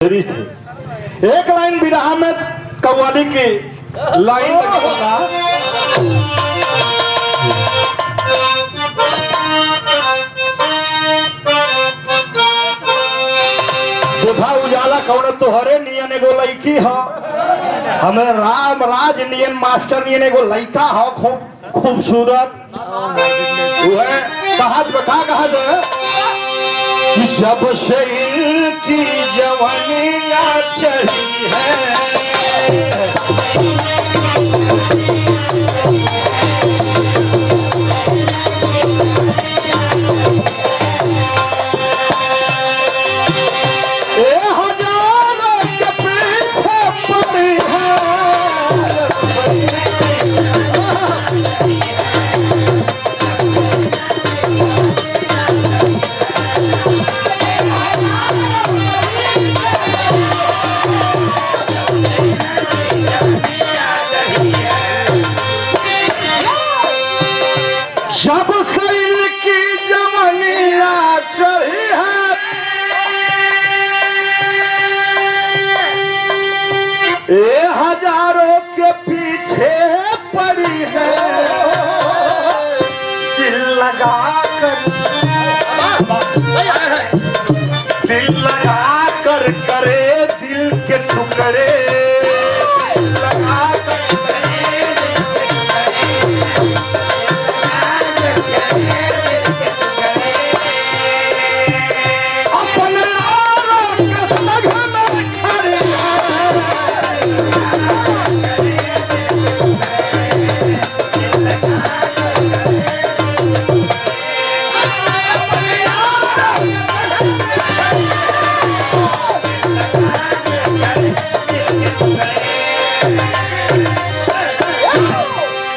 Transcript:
एक लाइन विरह में कव्वाली की लाइन होगा। बुधा उजाला कौन तोहरे नियन एगो लड़की हो, हमें राम राज नियन मास्टर नियन एगो लड़का हो, खूब खूबसूरत। वह कहा कि जब से इनकी जवानियाँ चढ़ी है, हजारों के पीछे पड़ी है। जब से इनकी जवानियाँ चढ़ी है, ये हजारों के पीछे पड़ी है। दिल लगा कर